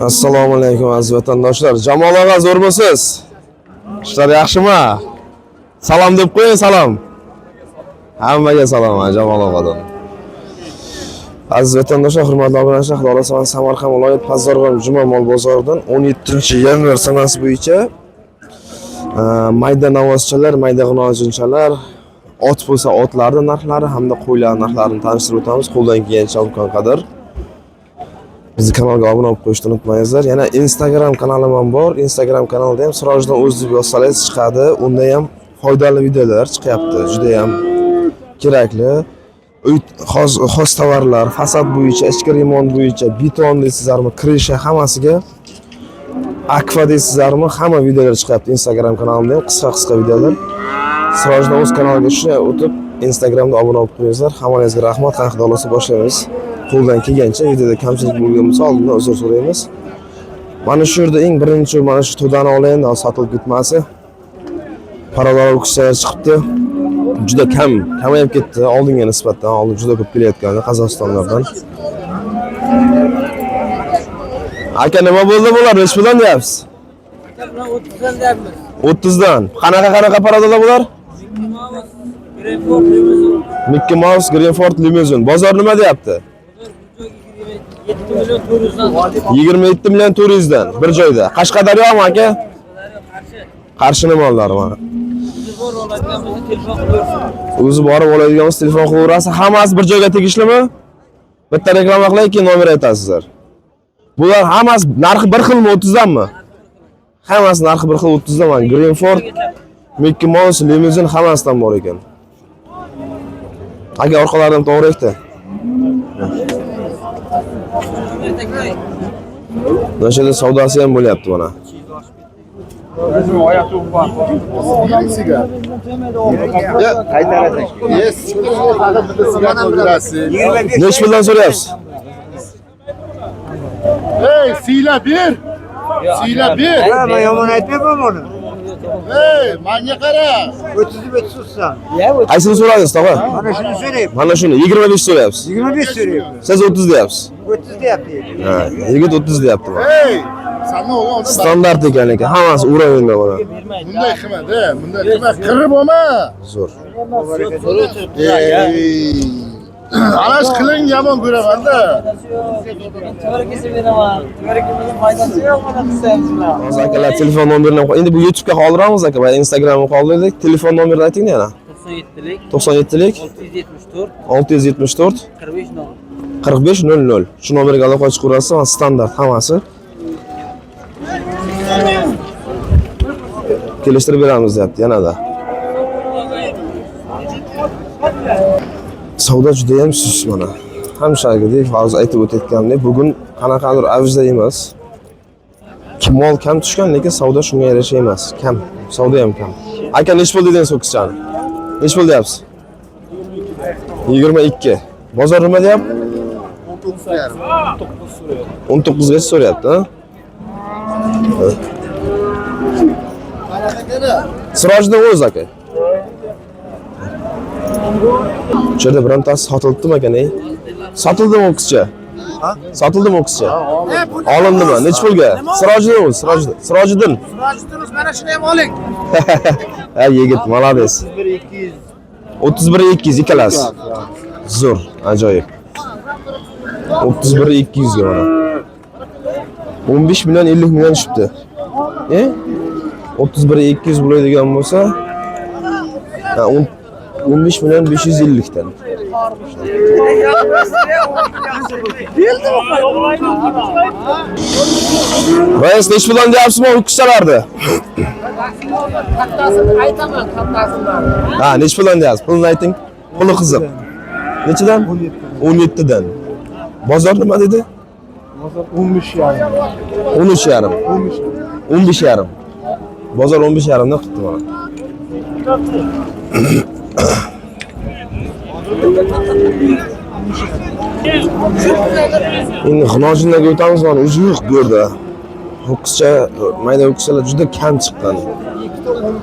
Assalomu alaykum aziz vatandoshlar. Jamol og'a zo'rmisiz? Ishlar yaxshimi? Salom deb qo'ying, salom. Hammaga salom Jamol og'adan. Aziz vatandoshlar, hurmatli obunachilar, Xudo xohlasa Samarqand viloyat Pazarg'om juma mol bozoridan 17-yanvar sanasi bo'yicha mayda navozchalar, mayda g'inojinchalar, ot bo'lsa otlarning narxlari hamda qo'ylar narxlarini tanishtirib o'tamiz. Qo'ldan kelgancha imkon qadar bizni kanalga obuna bo'lib qo'yishni unutmangizlar. Yana Instagram kanalim ham bor. Instagram kanalida ham Sirojdan o'z deb yozsangiz chiqadi. Unda ham foydali videolar chiqyapti. Juda ham kerakli. Xos tovarlar, fasad bo'yicha, ichki remont bo'yicha, beton deysizlarmi, krisha hammasiga akfa deysizlarmi, hamma videolar chiqyapti Instagram kanalimda ham qisqa videolar. Sirojdan o'z kanaliga shunday o'tib Instagramda obuna bo'lib qo'yingizlar. Hammangizga rahmat. Xudo xolasa boshlaymiz. Qo'ldan kelgancha videoda kamchilik bo'lgan bo'lsa oldindan uzr so'raymiz. Mana shu yerda eng birinchi mana shu to'dani olayin, sotilib ketmasi. Paralar o'qishlar chiqibdi. Juda kamayib ketdi oldinga nisbatan. Oldin juda ko'p kelayotgandi Qozog'istonlardan. Aka nima bo'ldi bular? Necha puldan deyapsiz? 30dan deyapmiz. 30dan. Qanaqa paralar bular? Mickey Mouse Greenford Limuzin. Bozor nima deyapti? 27 million 400 dan bir joyda. Qashqadaryomi aka? Qarshi nimalar mana. O'zi borib oladiganimiz telefon qilaverasiz. Hammasi bir joyga tegishlimi? Bitta reklama qilay, keyin nomer aytasizlar. Bular hammasi narxi bir xilmi 30 danmi? Hammasi narxi bir xil 30 dan. Mana Greenford, Mickey Mouse, Limuzin hammasidan bor ekan. Aka orqalaridan to'g'ri aytdi. Nashada savdosi ham bo'lyapti mana. Nech puldan so'rayapsiz? Hey, siyla bir. Siyla bir. Men yomon aytmayman buni. Hey, menga qara. 30 so'zsan. Qaysini so'radingiz, tog'a? Mana shuni so'rayapman. Mana shuni 25 so'rayapsiz. 25 so'rayapman. Siz 30 deyapsiz. 30 deyapti. Ha, yigit 30 deyapti. Hey, sanni o'g'lim. Standart ekan. Hammasi uraverma buni. Bunday qilma-da, bunday qilma, qirib olma. Zo'r. Arash qiling yomon ko'raman-da. Akalar telefon nomerini endi bu YouTube'ga qoldiramiz aka va Instagramga qoldirdik. Telefon nomerini ayting-da yana. 97lik 674 4500. Shu nomerga aloqa chiqarasiz, standart hammasi. Kelishtirib beramiz deyapti yanada. Savdo juda ham sus mana. Hamshagidek hozir aytib o'tayotgandek, bugun qanaqadir avjda emas. Mol kam tushgan, lekin savdo shunga yarasha emas. Kam. Savdo ham kam. Aka nech pul dedingiz ho'kizchani? Nech pul deyapsiz? 22. Bozor nima deyapti? 19 gacha so'rayapti, ha? Sirojdan o'z aka. Şurada birontasi sotildimi aka, ne? Sotildimi o'qizcha? Ha? Sotildimi o'qizcha? Olindimi? Nech pulga? Sirojdan o'z, Sirojdan. Sirojdan mana shuni ham oling. Ha, yigit, malades. 31 200 ikkalasi. Zo'r, ajoyib. 31 200 ga mana. 15 million 50 million tushibdi. 31 200 bo'ladigan bo'lsa, 15 million 550 dan. Rais nech puldan deyapsizmi ho'kizchalarni? Kattasini aytaman, kattasini. Ha, nech puldan deyapsiz? Pulni ayting. Puli qiziq. Nechidan? 17 dan. Bozor nima dedi? Bozor 15,5. 13,5. 15,5. Bozor 15,5 dan qildi mana. Endi g'inojinlarga o'tamiz, mana o'zi yo'q bu yerda. Ho'kizcha, mayda ho'kizchalar juda kam chiqqan.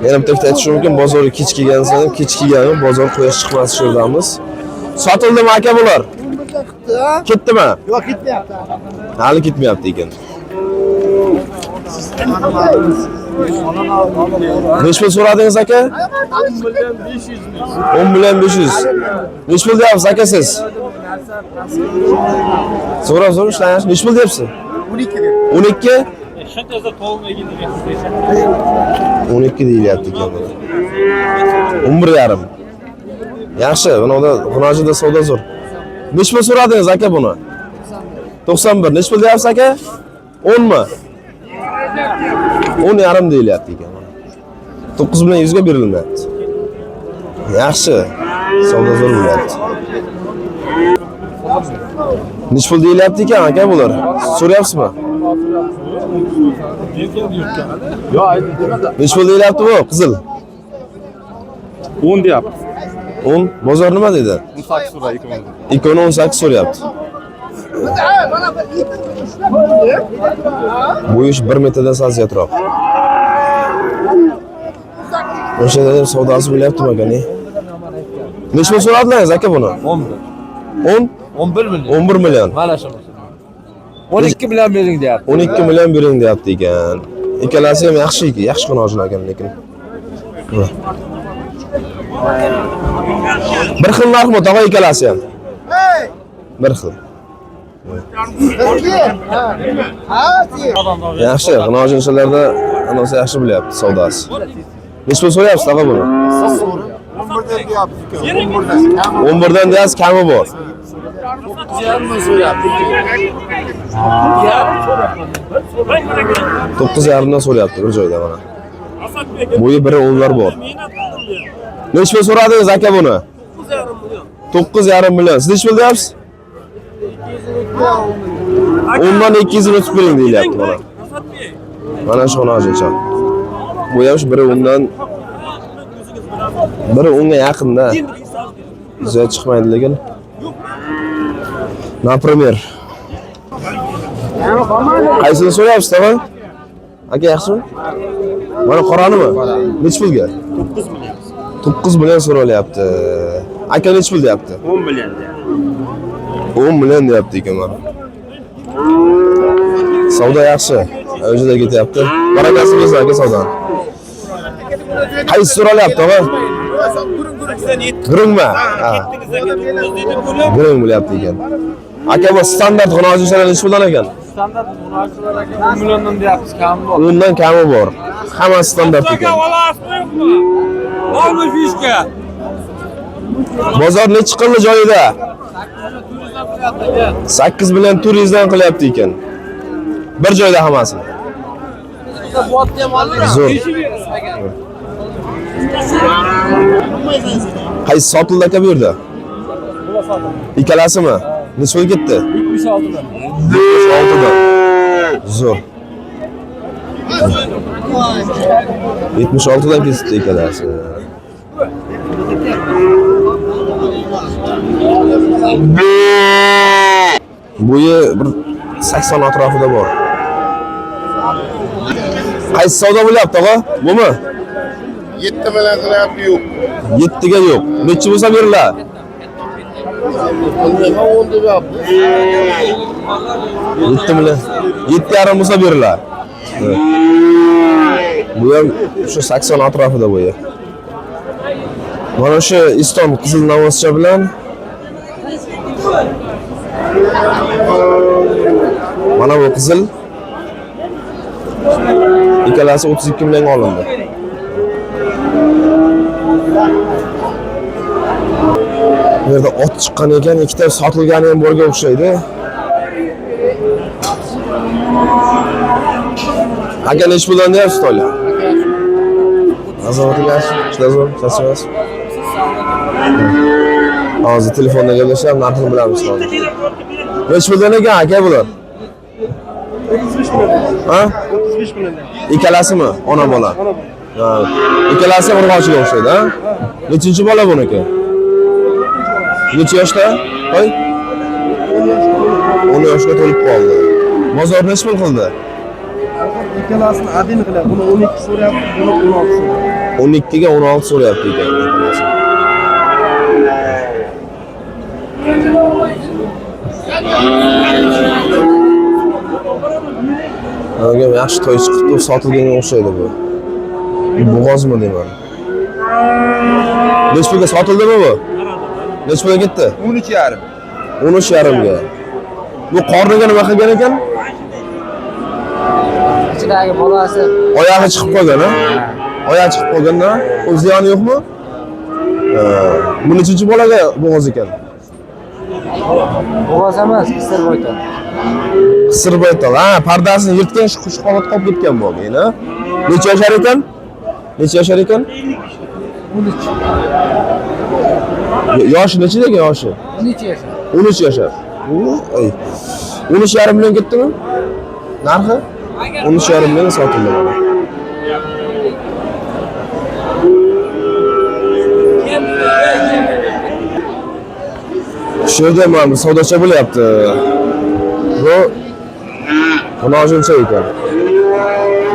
Yana bitta aytishim mumkin, bozorga kech kelgansan, kech kelgani bozor quyosh chiqmas shu yerdamiz. Sotildimi aka bular? Ketdimi? Yo'q, ketmayapti. Hali ketmayapti ekan. Necha pul so'radingiz aka? 10 million 500. Necha pul deyapsiz aka siz? So'rab ishlaymiz. Necha pul deyapsiz? 12. 12 deyilyapti ekan buni. 11,5. Yaxshi, bunda G'unojida savdo zo'r. Necha pul so'radingiz aka buni? 91. Necha pul deyapsiz aka? 10 mi? 10,5 deyilyapti ekan. 9 bilan 100 ga berilmayapti. Yaxshi. Savdo zo'r bo'lyapti. Necha pul deyilyapti ekan aka bular? So'rayapsizmi? Necha pul deyilyapti bu qizil? 10 deyapti. 10. Bozor nima dedi? 18 so'ra 2. 218 so'rayapti. Bu ish 1 metrdan sal ziyodroq. O'sha yerda savdosi bo'lyaptimi aka? Necha pul so'radingiz aka buni? 10. 10? 11 million. 11 million. Mana shu. 12 million bering deyapti. 12 million bering deyapti ekan. Ikkalasi ham yaxshi qonojin ekan lekin. Bir xil narxmi tog'a ikkalasi ham? Bir xil. Yaxshi, g'inojinchilarda anasi yaxshi bo'lyapti savdosi. Necha pul so'rayapsiz tog'a buni? 11 dan deyapsiz, kami bor. 9,5 dan so'rayapti bir joyda mana. Bo'yi biri o'nlar bor. Necha pul so'radingiz aka buni? 9,5 million. Siz necha pul deyapsiz? 10 dan 200 o'tib bering deyilyapti mana. Mana shu g'inojincha. Bu ham biri undan biri unga yaqinda. Zo'r chiqmaydi lekin. Например. Qaysini so'rayapsiz tog'a? Aka yaxshimi? Mana qoranimi? Necha pulga? 9 million. 9 million so'ralyapti. Aka necha pul deyapti? 10 million deyapti. 10 million deyapti ekan mana. Savdo yaxshi. O'zida ketyapti. Barakasi bo'lsin aka savdoni. Qaysi so'ralyapti tog'a? Gurungmi? Ha. Gurung bo'lyapti ekan. Aka bu standart g'inojinchalar necha puldan ekan? Standart munosabatlar aka 10 milliondan deyapsiz, kami bor. Undan kami bor. Hammasi standart ekan. Olma fishka. Bozor necha qildi joyida? 8 million turizmdan qilyapti ekan. Bir joyda hammasini. Zo'r. Qaysi sotildi aka bu yerda? Ikkalasimi? Necha pul ketdi? 76 dan. 76 dan. Zo'r. 76 dan kesibdi ikkalasi. Bo'yi bir 80 atrofida bor. Qaysi savdo bo'lyapti tog'a? Bumi? 7 million qilyapti yo'q. 7 ga yo'q. Necha bo'lsa beriladi? 10 deyapti. 7 million. 7,5 bo'lsa beriladi. Bu ham shu 80 atrofida bo'yi. Mana shu Iston qizil navoscha bilan mana bu qizil ikkalasi 32 million olindi. Bu yerda ot chiqqan ekan, ikkita sotilgani ham borga o'xshaydi. Aka necha puldan deyapsiz to'la? Nazorat qilasiz, ishlazor, sasiyasiz. Hozir telefonda gaplashib, narxini bilamiz hozir. Necha puldan ekan aka bular? 35 million. Ha? 35 million. Ikkalasimi? Ona bola. Ha. Ikkalasi urg'ochiga o'xshaydi, ha? Nechinchi bola buniki? Necha yoshda? Qo'y. 10 yoshga to'lib qoldi. Bozor necha pul qildi? Ikkalasini adin qilyapti. Buni 12 so'rayapti, buni 16 so'rayapti. 12 ga 16 so'rayapti ekan ikkalasi. Menga yaxshi to'y chiqibdi, sotilganga o'xshaydi bu. Bo'g'ozmi deyman. Nech pulga sotildimi bu? Nech pulga ketdi? 13,5. 13,5 ga. Bu qorniga nima qilgan ekan? ichidagi bolasi Oyog'i chiqib qolgan, ha? Oyog'i chiqib qolganda, u ziyoni yo'qmi? Bu nechinchi bolaga bo'g'oz ekan? bolasi emas, qisir bo'yda. Qisir baytal. Ha, pardasini yirtgan shu holat qolib ketgan bu, meni. Necha yashar ekan? Necha yashar ekan? 13. Yoshi necha ekan yoshi? 13 yashar. 13 yashar. Ay. 13,5 million ketdimi? Narxi? 13,5 million sotildi mana. Shu yerda mana savdocha bo'lyapti. Bu unojuncha ekan.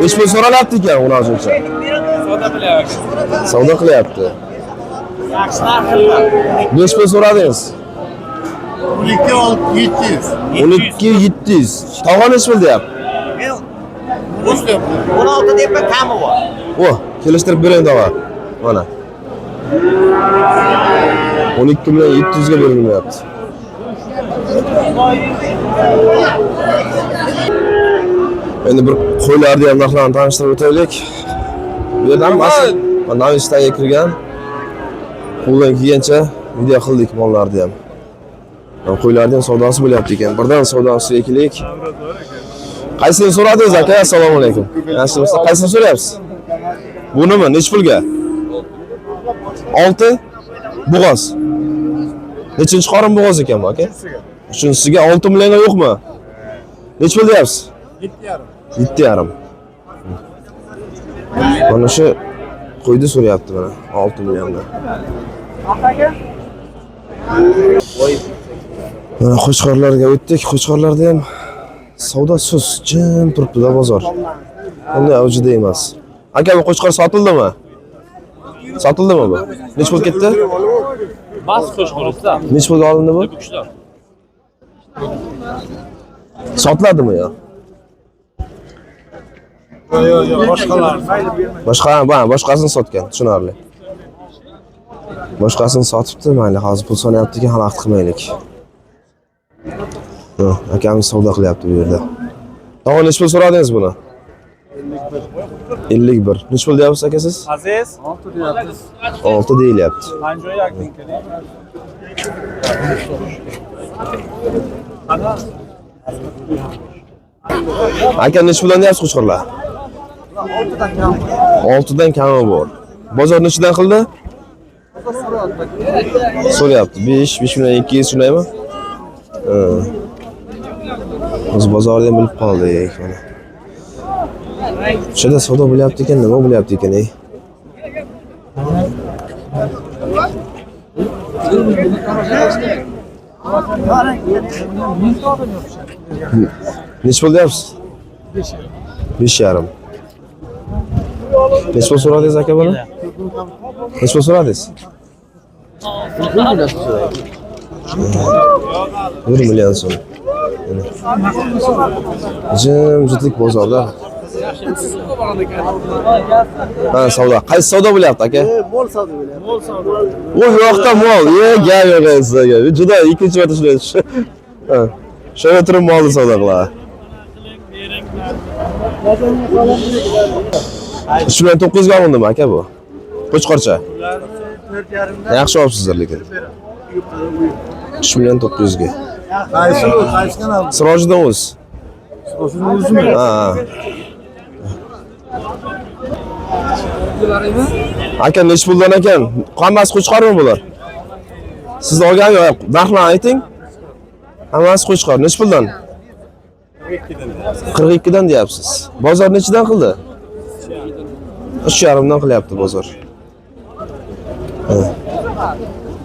Nech pul so'ralyapti ekan unojuncha? Savdo qilyapti. Yaxshi narxlar. Nech pul so'radingiz? 12,700. 12,700. Tog'a nech pul deyapti? 16 deb kami bor. O, kelishtirib bering tog'a. Mana. 12,700 ga berilmayapti. Endi bir qo'ylarni ham narxlarini tanishtirib o'taylik. Bu yerdan mana Navishtaga kirgan. Qo'ldan kelgancha video qildik mollarni ham. Qo'ylarning savdosi bo'lyapti ekan. Birdan savdosiga ekilik. Qaysini so'radingiz aka? Assalomu alaykum. Yaxshimisiz? Qaysini so'rayapsiz? Bu nima? Nech pulga? 6 bo'g'oz. Nechinchi qorin bo'g'oz ekan bu aka? Uchinchisiga 6 millionga yo'qmi? Nech pul deyapsiz? 7,5. 7,5. Mana shu qo'ydi so'rayapti mana 6 milliondan. Mana qo'chqorlarga o'tdik. Qo'chqorlarda ham savdo sus, jim turibdi-da bozor. Bunday avjida emas. Aka, bu qo'chqor sotildimi? Sotildimi bu? Nech pul ketdi? Bas qo'shqorlar. Nech pulga olindi bu? Sotiladimi yo? Yo'q, boshqalar. Boshqasini sotgan, tushunarli. Boshqasini sotibdi, mayli, hozir pul so'rayapti ekan, xalaqit qilmaylik. Akamiz savdo qilyapti bu yerda. Tog'a nech pul so'radingiz buni? 51. Nech pul deyapsiz aka siz? Aziz. 6 deyilyapti. Anjoy yakding. Aka nech puldan deyapsiz qo'chqorlar? 6dan kami bor. Bozor nechidan qildi? So'rayapti. 5 million 200 shundaymi? Biz bozorda ham bilib qoldik mana. Shunda savdo bo'lyapti ekan, nima bo'lyapti ekan, ey? Nech pul deyapsiz? 5,5. Nech pul so'radingiz aka buni? Nech pul so'radingiz? 1 million so'm. Jimjitlik bozorda. Ha, savdo. Qaysi savdo bo'lyapti aka? Mol savdo bo'lyapti. Mol savdo. U yoqda mol. Gap yo'q sizga. Juda ikkinchi marta shunday. Ha. Shunga turib molni savdo qiladi. 3,900 ga olindimi aka bu? Qo'chqorcha. 4,5 Yaxshi olibsizlar lekin. 3,900 ga. Qaysi bu? Qaysi kanal? Sirojdan o'z. O'zini o'zimi? Ha. Aka nech puldan ekan? Hammasi qo'chqormi bular? Siz olgan yo'q, narxlarni ayting. Hammasi qo'chqor. Nech puldan? 42 dan deyapsiz. Bozor nechidan qildi? 3,5 dan qilyapti bozor.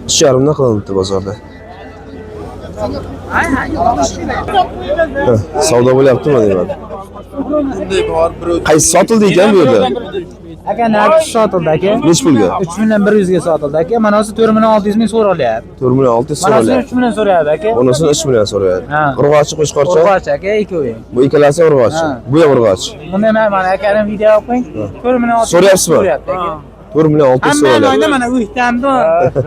3,5 dan qilindi bozorda. Savdo bo'lyaptimi deyman. Bunday bor, bir Qaysi sotildi ekan bu yerda? Aka narxi sotildi aka. Nech pulga? 3 million 100 ga sotildi aka. Mana hasi 4 million 600 ming so'ralyapti. 4 million 600 Mana hasi so'rayapti. 3 million so'rayapti aka. Bunisi 3 million so'rayapti. Ha. Urg'ochi qo'shqorcha. Urg'ochi aka ikkovi. Bu ikkalasi urg'ochi. Ha. Bu ham urg'ochi. Bunda mana akaning video qo'ying. 4 million 600 So'rayapsizmi? so'rayapti aka. 4 million 600 Hammani so'rayapti. oyda mana o'ytamdi.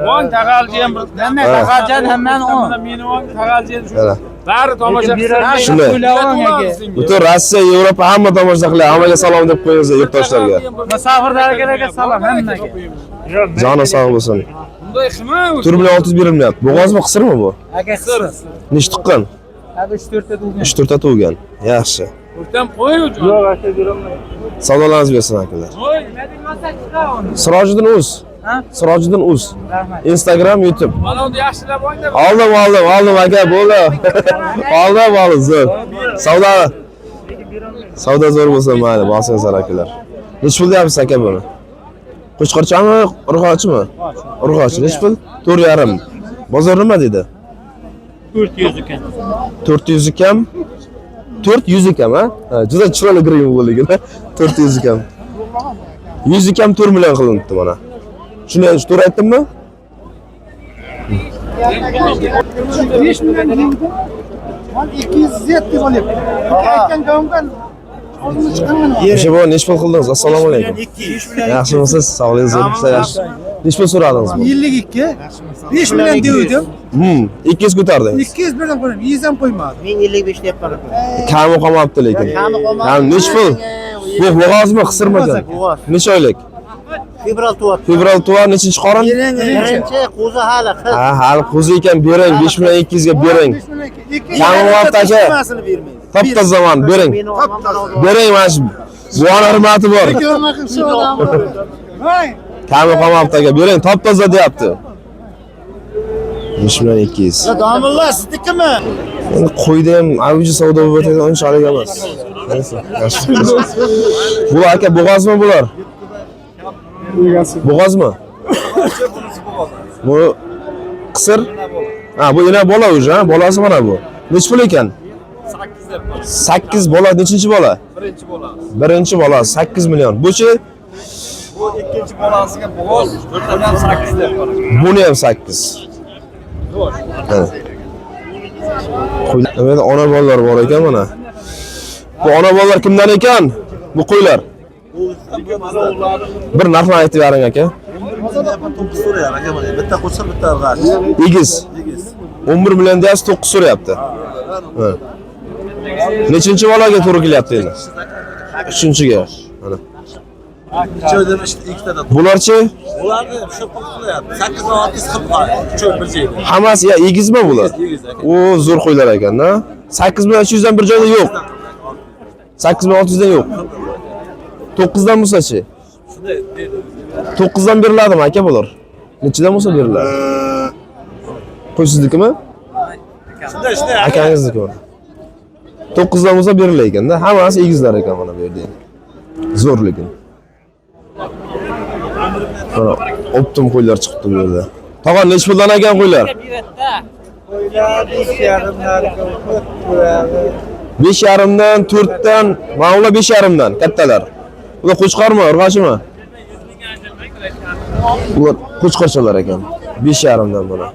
Voy taqaljiyan bir. Menda taqaljan hammani on. Meni voy taqaljiyan shu. Mana. Bari tomosha qilsa. Shunday. Butun Rossiya, Yevropa hamma tomosha qiladi. Hammaga salom deb qo'yinglar yurtdoshlarga. Musofirlarga salom hammaga. Joni sog' bo'lsin. Bunday qilma. 4 million 600 berilmayapti. Bo'g'ozmi, qisirmi bu? Aka qisir. Nech tuqqan? Aka 3-4 ta tug'gan. 3-4 ta tug'gan. Yaxshi. O'rtam qo'y uchun. Yo'q aka berolmayman. Savdolaringiz bersin akalar. Qo'y. Sirojiddin Uz. Ha? Sirojiddin Uz. Rahmat. Instagram, YouTube. Mana uni yaxshilab o'yna. Oldim aka, bo'ldi. Oldim, zo'r. Savdo zo'r bo'lsa mayli, bosingizlar akalar. Nech pul deyapsiz aka buni? Qo'shqorchami, urg'ochimi? Urg'ochi. Nech pul? 4,5. Bozor nima dedi? 400 ekan. 400 ekan. 400 ekan, ha? Ha, juda chiroyli grim bo'lgan. 400 ekan. 100 ekan 4 million qilinibdi mana. Shuni to'g'ri aytdimmi? 5 million deydi. 200 zet deb olyapti. Aytgan gavmdan o'zini chiqargan. O'sha bu nech pul qildingiz? Assalomu alaykum. Yaxshimisiz? Sog'ligingiz yaxshi, yaxshi. Nech pul so'radingiz? 52. 5 million devdim. 200 ko'tardingiz. 200 birdan qo'ydim. 100 ham qo'ymadim. Men 55 deyapman. Kami qolmabdi lekin. Kami qolmadi. Ha, nech pul? Bu bo'g'ozmi, qisirmagan? Bo'g'oz. Necha oylik? Fevral tuvat. Fevral tuvar nechinchi qorin? Birinchi qo'zi hali qiz. Ha, hali qo'zi ekan bering, 5 million 200 ga bering. Kami qolmabdi aka. Hammasini bermaydi. Topta zaman bering. Meni olmaman. Bering mana shu. Buona hurmati bor. Kami qolmabdi aka, bering, top toza deyapti. 5 million 200. Domilla siznikimi? Endi qo'yda ham avji savdo bo'lib o'tadi, unchalik emas. Neyse, yaxshi. Bu aka bo'g'ozmi bular? Bo'g'ozmi? Bu qisir? Ha, bu yana bola уже, ha? Bolasi mana bu. Nech pul ekan? 8 bola, nechinchi bola? Birinchi bola 8 million. Bu-chi? Bu ikkinchi bolasiga bo'g'oz 4 dan 8 deb qo'ygan. Buni ham 8. Mana ona bolalar bor ekan mana. Bu ona bolalar kimdan ekan? Bu qo'ylar. Bir narxni aytib bering aka. 9 so'rayapti aka mana. Bitta qo'shib bitta g'ash. Egiz. 11 million deyapsiz, 9 so'rayapti. Ha. Nechinchi bolaga to'g'ri kelyapti endi? 3-chiga. Mana. Joydan ikkitadan. Bularchi? Ularni shu pul qilyapti. 8 va 6 qilib qo'yadi. Cho'p bir joyda. Hammasi ya egizmi bular? O, zo'r qo'ylar ekan-da. 8300 dan bir joyda yo'q. 8600 dan yo'q. 9 dan bo'lsa-chi? 9 dan beriladimi aka bular? Nechidan bo'lsa beriladi? Qo'ysizlikmi? Shunday. Akangizniki. 9 dan bo'lsa berilar ekan-da. Hammasi egizlar ekan mana bu yerda. Zo'r lekin. Mana optim qo'ylar chiqibdi bu yerda. Tog'am nech puldan ekan qo'ylar? 5,5 dan 4 dan, mana ular 5,5 dan kattalar. Ular qo'chqormi, urg'ochimi? Ular qo'chqorchalar ekan. 5,5 dan mana.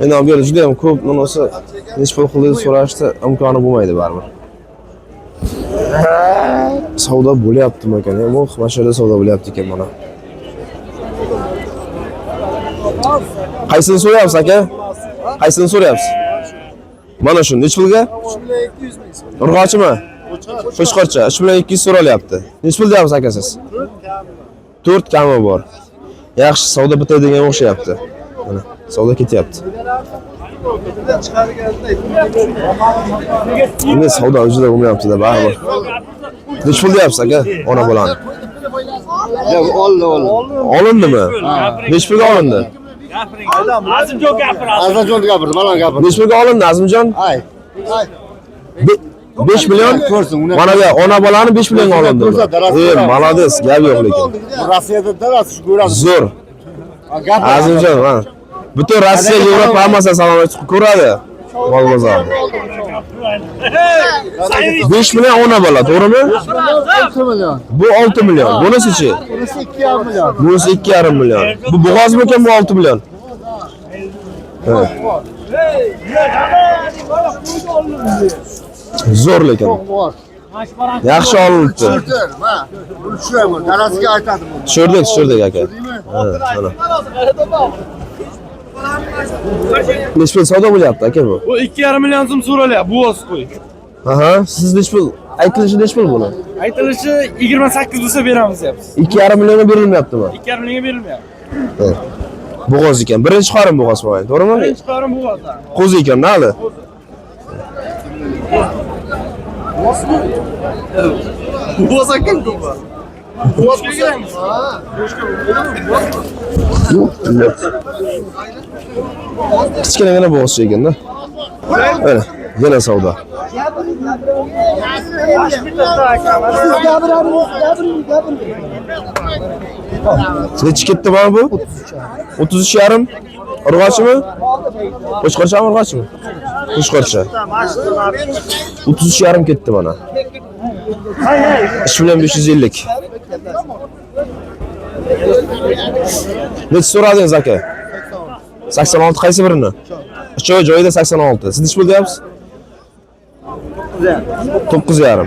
Endi bu yerda juda ham ko'p narsa nech pul qildingiz so'rashda imkoni bo'lmaydi baribir. Savdo bo'lyaptimi ekan? Yo'q, mana shu yerda savdo bo'lyapti ekan mana. Qaysini so'rayapsiz aka? Qaysini so'rayapsiz? Mana shu nech pulga? 200 ming. Urg'ochimi? Qo'shqorcha 3200 so'ralyapti. Nech pul deyapsiz aka siz? 4 kami bor. Yaxshi, savdo bitadigan o'xshayapti. Mana, savdo ketyapti. Endi savdo juda bo'lmayapti-da baribir. Nech pul deyapsiz aka? Ona bolani. Yo'q, oldi. Olindimi? Nech pulga olindi? Azimjon gapir. Azimjon gapirdi, mana gapirdi. Nech pulga olindi Azimjon? Ay. 5 million. Mana bu ona bolani 5 millionga olindi. Молодец, gap yo'q lekin. Rossiyada darasi ko'radi. Zo'r. Azimjon, mana. Butun Rossiya, Yevropa hammasi salomat ko'radi. Mol bozor. 5 million ona bola, to'g'rimi? 6 milyon. Bu 6 million. Bunisi-chi? Bunisi 2,5 milyon. Bunisi 2,5 million. Bu bo'g'ozmi ekan bu 6 million? Ha. Zo'r lekin. Bor. Yaxshi olibdi. Tushirdim, ha. Buni tushiraman. Darasiga aytadim buni. Tushirdik aka. Ha, mana. Necha pul savdo bo'lyapti aka bu? Bu 2,5 million so'm so'ralyapti, bu oz qo'y. Aha, siz necha pul? Aytilishi necha pul buni? Aytilishi 28 bo'lsa beramiz deyapsiz. 2,5 millionga berilmayaptimi? 2,5 millionga berilmayapti. Ha. Bo'g'oz ekan. Birinchi qorin bo'g'oz bo'lgan, to'g'rimi? Birinchi qarim bu ota. Qo'zi ekan, hali. Boz ekan ku bu. Boz kelganmiz. Kichkinagina bo'g'oz ekanda. Mana, yana savdo. Necha ketdi mana bu? 33,5. Urg'ochimi? Qo'chqorchami, urg'ochimi? Qo'chqorcha. 33,5 ketdi mana. 3,550. Necha so'radingiz aka? 86 qaysi birini? Uchovi joyida 86. Siz nech pul deyapsiz? 9,5.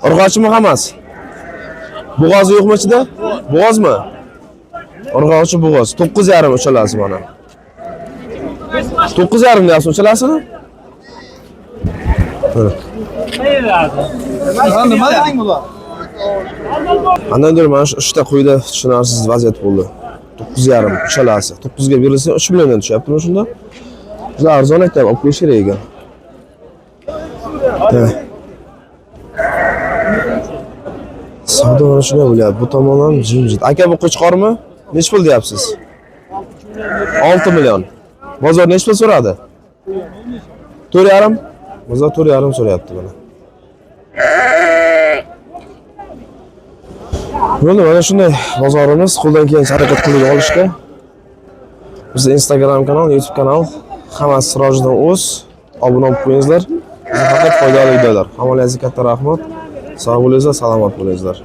Urg'ochimi hammasi? Bo'g'ozi yo'qmi ichida? Bo'g'ozmi? Urg'ochi bo'g'oz. 9,5 uchalasi mana. 9,5 deyapsiz uchalasini? Nima deding bular? Qandaydir mana shu 3 ta quyida tushunarsiz vaziyat bo'ldi. 9,5 uchalasi. 9 ga berilsa 3 milliondan tushyaptimi shunda? Juda arzon aytdim, olib qo'yish kerak ekan. Savdo mana shunday bo'lyapti. Bu tomon ham jimjit. Aka bu qo'chqormi? Nech pul deyapsiz? 6 million. Bozor nech pul so'radi? 4,5. Bozor 4,5 so'rayapti mana. Bo'ldi, mana shunday bozorimiz. Qo'ldan kelgancha harakat qilib olishga. Bizda Instagram kanal, YouTube kanal, hammasi Sirojdan o'z. Obuna bo'lib qo'yingizlar. Faqat foydali videolar. Hammalaringizga katta rahmat. Sog' bo'lingizlar, salomat bo'lingizlar.